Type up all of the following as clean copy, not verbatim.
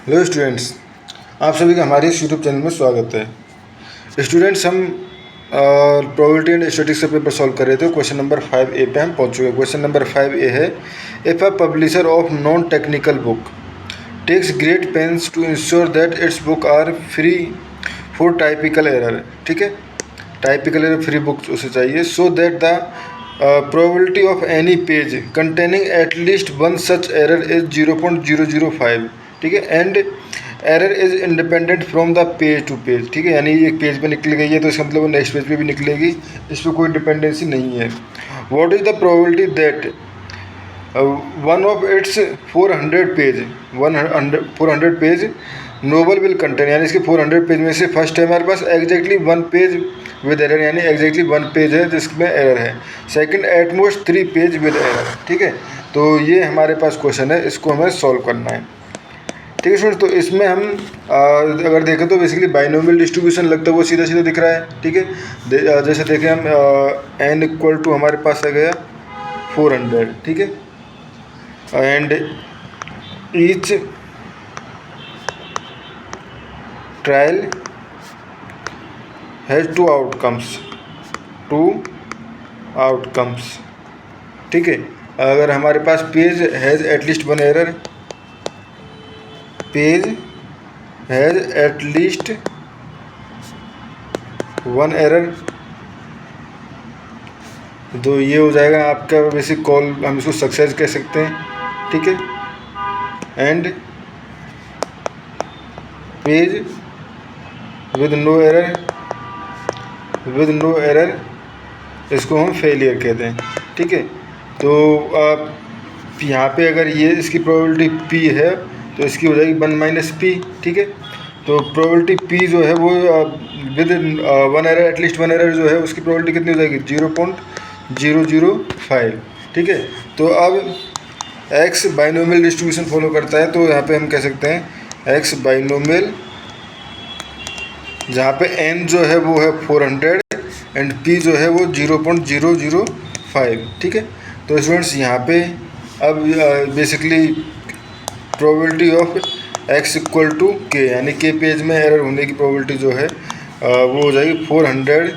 Hello students, आप सभी का हमारे इस यूट्यूब चैनल में स्वागत है। स्टूडेंट्स, हम प्रोबेबिलिटी एंड स्टैटिस्टिक्स का पेपर सॉल्व कर रहे थे। क्वेश्चन नंबर 5A पे हम पहुंच चुके हैं। क्वेश्चन नंबर 5A है, if a publisher of non technical book takes great pains to ensure that its book are free for typical error. ठीक है, टाइपिकल एरर फ्री बुक उसे चाहिए। So that the probability of any page containing at least one such error is 0.005। ठीक है, and error is independent from the page to page. ठीक है, यानी एक पेज पे निकल गई है तो इसका मतलब वो नेक्स्ट पेज पे भी निकलेगी, इस पर कोई डिपेंडेंसी नहीं है। What is the probability that one of its 400 page novel will contain, यानी इसके 400 पेज में से फर्स्ट है हमारे पास exactly one page with error, यानी एग्जैक्टली वन पेज है जिसमें एरर है। Second at most 3 page with error. ठीक है, तो ये हमारे पास क्वेश्चन है, इसको हमें सॉल्व करना है। ठीक है स्टूडेंट, तो इसमें हम अगर देखें तो बेसिकली बाइनोमियल डिस्ट्रीब्यूशन लगता है वो सीधा सीधा दिख रहा है। ठीक है, जैसे देखें हम n इक्वल टू हमारे पास आ गया 400। ठीक है, and each trial has 2 outcomes. ठीक है, अगर हमारे पास page has at least one error, page has at least one error, तो ये हो जाएगा आपका बेसिक कॉल, हम इसको सक्सेस कह सकते हैं। ठीक है, and page with no error, इसको हम फेलियर कहते हैं। ठीक है, तो आप यहाँ पे अगर ये इसकी प्रोबेबिलिटी p है तो इसकी हो जाएगी 1 - p। ठीक है, तो प्रोबेबिलिटी p जो है वो with one error, at least one error जो है उसकी प्रोबेबिलिटी कितनी हो जाएगी 0.005। ठीक है, तो अब x बाइनोमियल डिस्ट्रीब्यूशन फॉलो करता है, तो यहाँ पे हम कह सकते हैं x बाइनोमियल, जहाँ पे n जो है वो है 400 एंड p जो है वो 0.005। ठीक है, तो स्टूडेंट्स यहाँ पे अब basically probability of x equal to k, यानी k पेज में एरर होने की प्रोबेबिलिटी जो है वो हो जाएगी 400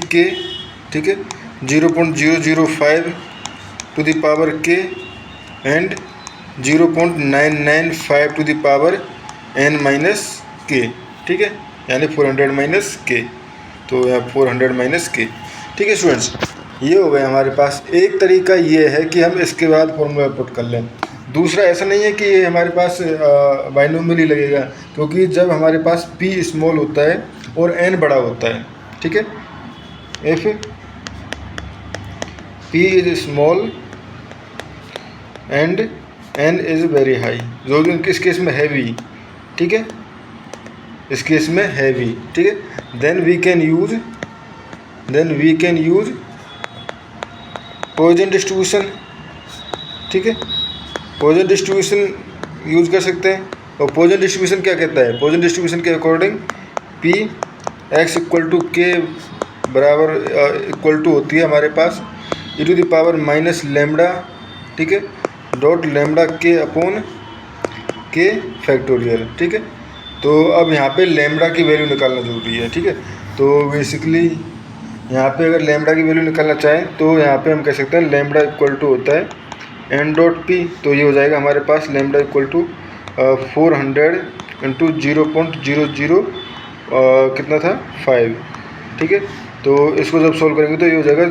ck। ठीक है, 0.005 टू द पावर k एंड 0.995 to the power n minus k। ठीक है, यानी 400 माइनस k, तो यहाँ 400 माइनस k। ठीक है स्टूडेंट्स, ये हो गया हमारे पास। एक तरीका ये है कि हम इसके बाद फॉर्मूला पुट कर लें। दूसरा ऐसा नहीं है कि ये हमारे पास बाइनोमियल ही लगेगा, क्योंकि जब हमारे पास p स्मॉल होता है और n बड़ा होता है। ठीक है, if p is small and n is very high, जो किस केस में हैवी। ठीक है, इस केस में हैवी। ठीक है, then we can use Poisson distribution. ठीक है, पॉइजन डिस्ट्रीब्यूशन यूज कर सकते हैं। और पॉइजन डिस्ट्रीब्यूशन क्या कहता है, पॉइजन डिस्ट्रीब्यूशन के according p x equal to k बराबर इक्वल टू होती है हमारे पास e⁻⁻λ। ठीक है, dot lambda k upon k factorial. ठीक है, तो अब यहाँ पे लैम्बडा की वैल्यू निकालना ज़रूरी है। ठीक है, तो बेसिकली यहाँ पे अगर लैम्बडा की वैल्यू निकालना चाहें तो यहाँ पे हम कह सकते हैं लैम्बडा इक्वल टू होता है n डॉट p, तो ये हो जाएगा हमारे पास लैम्बडा इक्वल टू 400 इंटू 0.00 कितना था 5। ठीक है, तो इसको जब सॉल्व करेंगे तो ये हो जाएगा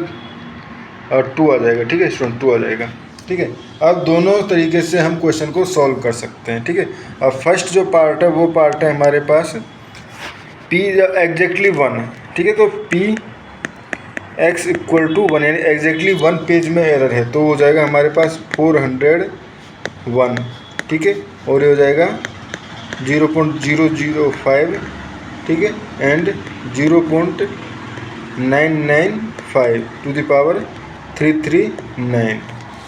2 आ जाएगा। ठीक है स्टूडेंट, 2 आ जाएगा। ठीक है, अब दोनों तरीके से हम क्वेश्चन को सॉल्व कर सकते हैं। ठीक है, अब फर्स्ट जो पार्ट है वो पार्ट है हमारे पास p एग्जैक्टली 1। ठीक है, तो p x इक्वल टू 1, यानी एग्जैक्टली वन पेज में एरर है, तो हो जाएगा हमारे पास 401। ठीक है, और ये हो जाएगा 0.005। ठीक है, एंड 0.995 टू द पावर 339।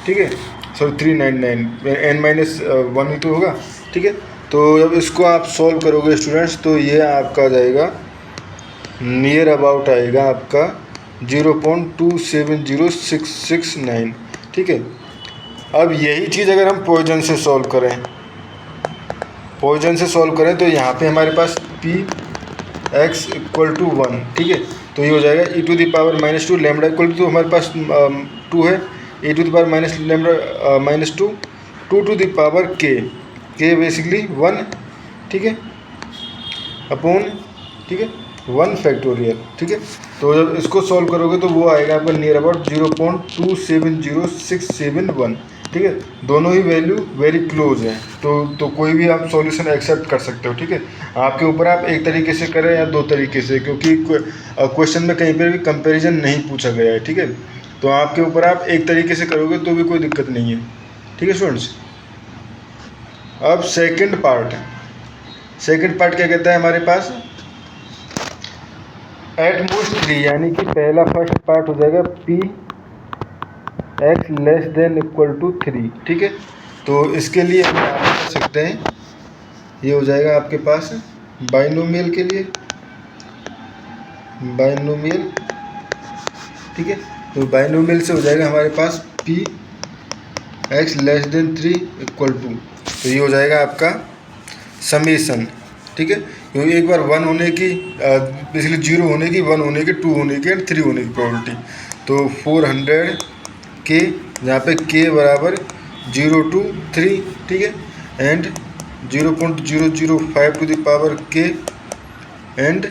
ठीक है, सॉरी 399, n-1 ही तो होगा। ठीक है, तो जब इसको आप सॉल्व करोगे स्टूडेंट्स तो ये आपका आ जाएगा नियर अबाउट आएगा आपका 0.270669। ठीक है, अब यही चीज़ अगर हम पॉइजन से सॉल्व करें पॉइजन से सॉल्व करें तो यहाँ पे हमारे पास पी एक्स इक्वल टू 1, ठीक है। तो ये हो जाएगा e to the power -2 lambda equal to हमारे पास 2 है, e to the power minus lambda -2 2 to the power k basically 1, ठीक है, अपॉन, ठीक है, 1 फैक्टोरियल, ठीक है। तो जब इसको सॉल्व करोगे तो वो आएगा आपका नियर अबाउट 0.270671, ठीक है। दोनों ही वैल्यू वेरी क्लोज हैं, तो कोई भी आप सॉल्यूशन एक्सेप्ट कर सकते हो, ठीक है। आपके ऊपर आप एक तरीके से करें या दो तरीके से, क्योंकि क्वेश्चन में कहीं पर भी कंपैरिजन नहीं पूछा गया है, ठीक है। तो आपके ऊपर आप एक तरीके से करोगे तो भी कोई दिक्कत नहीं है, ठीक है स्टूडेंट्स। अब सेकंड पार्ट क्या कहता है हमारे पास, एट मोस्ट 3, यानी कि पहला फर्स्ट पार्ट हो जाएगा P X less than equal to 3, ठीक है। तो इसके लिए हम आप कर सकते हैं, ये हो जाएगा आपके पास बाइनोमियल के लिए, बाइनोमियल, ठीक है। तो बाइनोमियल से हो जाएगा हमारे पास P X less than 3 equal to, तो ये हो जाएगा आपका समेसन, ठीक है। क्योंकि एक बार 1 होने की, बेसिकली 0 होने की, 1 होने की, 2 होने की एंड 3 होने की प्रोबेबिलिटी, तो 400 के, जहाँ पे के बराबर 0 to 3, ठीक है, and 0.005 to the power k and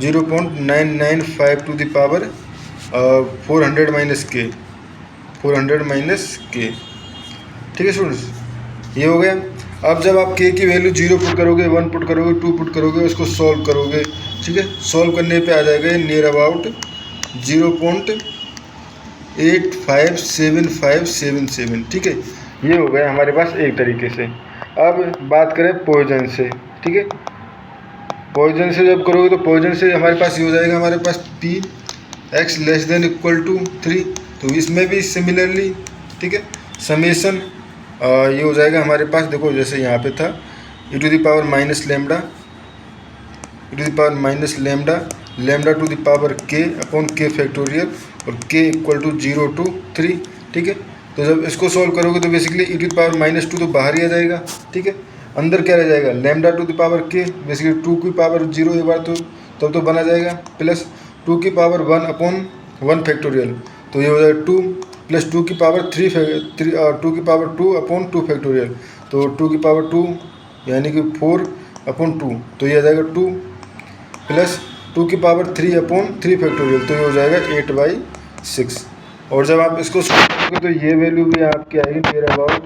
0.995 to the power 400 minus k, ठीक है स्टूडेंट्स, ये हो गया। अब जब आप के की वैल्यू 0 पुट करोगे, 1 पुट करोगे, 2 पुट करोगे, उसको सॉल्व करोगे, ठीक है। सॉल्व करने पे आ जाएगा नियर अबाउट 0.857577, ठीक है। ये हो गया हमारे पास एक तरीके से। अब बात करें पॉइजन से, ठीक है। पॉइजन से जब करोगे तो पॉइजन से हमारे पास ये हो जाएगा हमारे पास P X less than equal to 3, तो इसमें भी सिमिलरली, ठीक है, समेसन ये हो जाएगा हमारे पास, देखो जैसे यहाँ पे था e to the power minus lambda, e to the power minus lambda, lambda to the power k upon k factorial, और के इक्वल टू 0 to 3, ठीक है। तो जब इसको सॉल्व करोगे तो basically e to the power -2 तो बाहर ही आ जाएगा, ठीक है। अंदर क्या रह जाएगा, lambda to the power k, basically 2 की पावर 0 एक बार तो तब तो बना जाएगा, प्लस 2 की पावर 1 अपॉन 1 फैक्टोरियल, तो ये हो जाएगा 2 प्लस 2 की पावर 3 2 की पावर 2 अपॉन 2 फैक्टोरियल, तो 2 की पावर 2 यानी कि 4 अपॉन 2, तो ये आ जाएगा 2 प्लस 2 की पावर 3 अपॉन 3 फैक्टोरियल, तो ये हो जाएगा 8/6। और जब आप इसको सॉल्व करोगे तो ये वैल्यू भी आपकी आएगी नियर अबाउट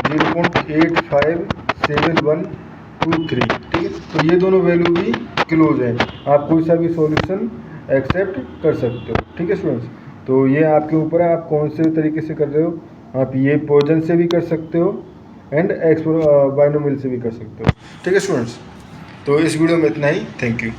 0.857123, ठीक है। तो ये दोनों वैल्यू भी क्लोज हैं, आप कोई सा भी सॉल्यूशन एक्सेप्ट कर सकते हो, ठीक है स्टूडेंट्स। तो ये आपके ऊपर है, आप कौन से तरीके से कर रहे हो, आप ये पॉइजन से भी कर सकते हो एंड बाइनोमियल से भी कर सकते हो, ठीक है स्टूडेंट्स। तो इस वीडियो में इतना ही, थैंक यू।